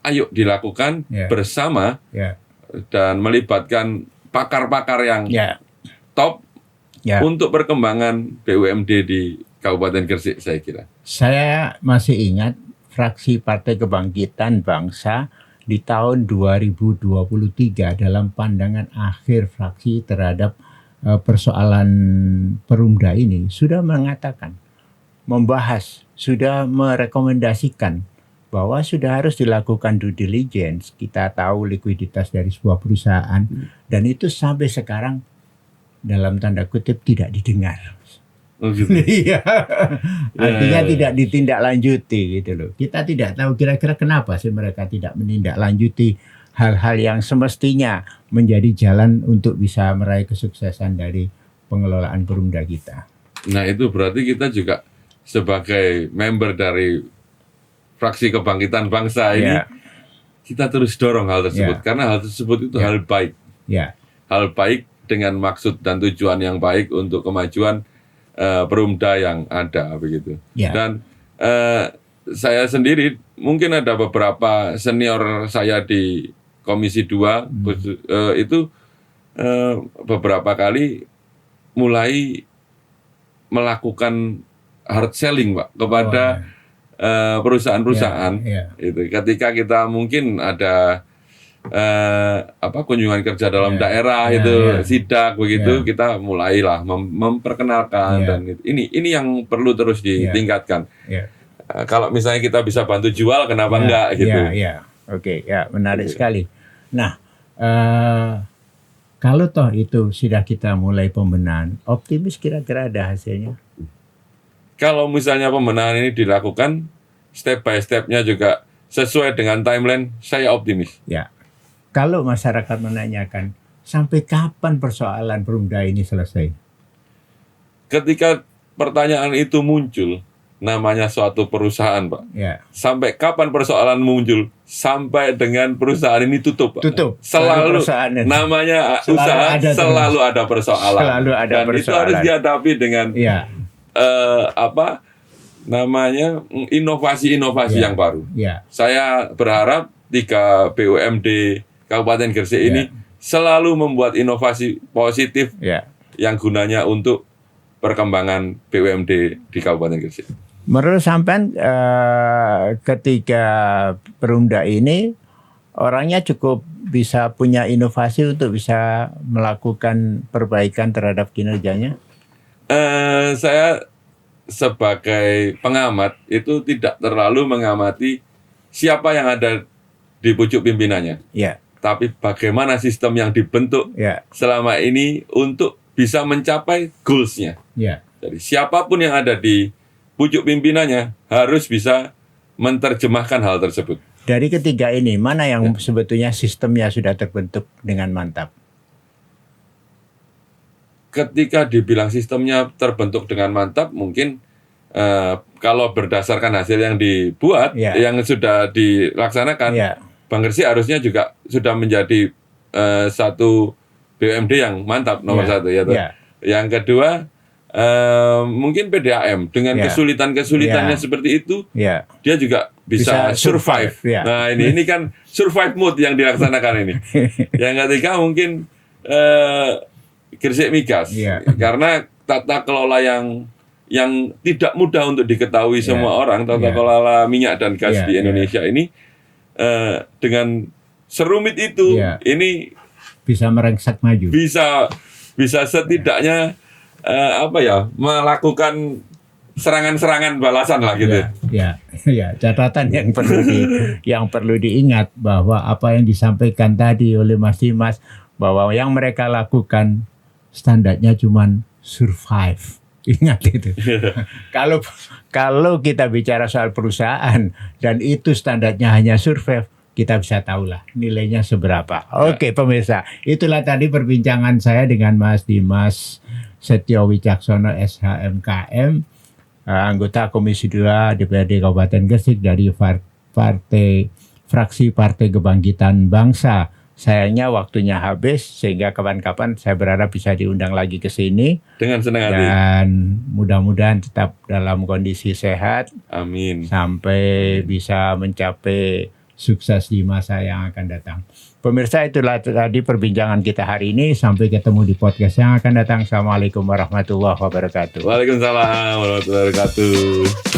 ayo dilakukan bersama dan melibatkan pakar-pakar yang top untuk perkembangan BUMD di Kabupaten Gresik, saya kira. Saya masih ingat fraksi Partai Kebangkitan Bangsa di tahun 2023 dalam pandangan akhir fraksi terhadap persoalan Perumda ini sudah mengatakan, membahas, sudah merekomendasikan bahwa sudah harus dilakukan due diligence. Kita tahu likuiditas dari sebuah perusahaan dan itu sampai sekarang dalam tanda kutip tidak didengar. Iya, artinya tidak ditindaklanjuti gitu loh. Kita tidak tahu kira-kira kenapa sih mereka tidak menindaklanjuti hal-hal yang semestinya menjadi jalan untuk bisa meraih kesuksesan dari pengelolaan Perumda kita. Nah itu berarti kita juga sebagai member dari fraksi Kebangkitan Bangsa ini, kita terus dorong hal tersebut karena hal tersebut itu hal baik, hal baik dengan maksud dan tujuan yang baik untuk kemajuan Perumda yang ada begitu. Dan saya sendiri mungkin ada beberapa senior saya di Komisi 2 itu beberapa kali mulai melakukan hard selling, Pak, kepada perusahaan-perusahaan. Itu ketika kita mungkin ada kunjungan kerja dalam daerah sidak begitu, kita mulailah memperkenalkan dan ini yang perlu terus ditingkatkan. Kalau misalnya kita bisa bantu jual, kenapa enggak gitu? Oke, menarik sekali. Nah, kalau toh itu sudah kita mulai pembenahan, optimis kira-kira ada hasilnya? Kalau misalnya pembenahan ini dilakukan step by step-nya juga sesuai dengan timeline, saya optimis. Kalau masyarakat menanyakan, sampai kapan persoalan Perumda ini selesai? Ketika pertanyaan itu muncul, namanya suatu perusahaan, Pak. Sampai kapan persoalan muncul? Sampai dengan perusahaan ini tutup, Pak. Selalu namanya usaha, selalu ada persoalan. Dan itu harus dihadapi dengan inovasi-inovasi yang baru. Saya berharap 3 BUMD Kabupaten Gresik ini selalu membuat inovasi positif yang gunanya untuk perkembangan BUMD di Kabupaten Gresik. Menurut sampean ketika Perumda ini orangnya cukup bisa punya inovasi untuk bisa melakukan perbaikan terhadap kinerjanya? Saya sebagai pengamat itu tidak terlalu mengamati siapa yang ada di pucuk pimpinannya. Tapi bagaimana sistem yang dibentuk selama ini untuk bisa mencapai goals-nya. Jadi siapapun yang ada di pucuk pimpinannya harus bisa menerjemahkan hal tersebut. Dari ketiga ini, mana yang sebetulnya sistemnya sudah terbentuk dengan mantap? Ketika dibilang sistemnya terbentuk dengan mantap, mungkin kalau berdasarkan hasil yang dibuat, yang sudah dilaksanakan, Bank Gresik harusnya juga sudah menjadi satu BUMD yang mantap nomor satu ya. Yang kedua mungkin PDAM dengan kesulitannya seperti itu, dia juga bisa survive. Nah ini kan survive mode yang dilaksanakan ini. Yang ketiga mungkin Gresik Migas, karena tata kelola yang tidak mudah untuk diketahui semua orang, tata kelola minyak dan gas di Indonesia ini dengan serumit itu, ini bisa merengsak maju. Bisa setidaknya melakukan serangan-serangan balasan lah gitu. Ya, catatan yang perlu diingat bahwa apa yang disampaikan tadi oleh Mas Dimas, bahwa yang mereka lakukan standarnya cuman survive. Ingat itu. Kalau kita bicara soal perusahaan dan itu standarnya hanya survive, kita bisa tahulah nilainya seberapa. Oke, pemirsa, itulah tadi perbincangan saya dengan Mas Dimas Setio Wicaksono SHMKM, anggota Komisi 2 DPRD Kabupaten Gresik dari fraksi Partai Kebangkitan Bangsa. Sayangnya waktunya habis, sehingga kapan-kapan saya berharap bisa diundang lagi ke sini. Dengan senang hati. Dan mudah-muhahan tetap dalam kondisi sehat. Amin. Sampai bisa mencapai sukses di masa yang akan datang. Pemirsa, itulah tadi perbincangan kita hari ini. Sampai ketemu di podcast yang akan datang. Assalamualaikum warahmatullahi wabarakatuh. Waalaikumsalam warahmatullahi wabarakatuh.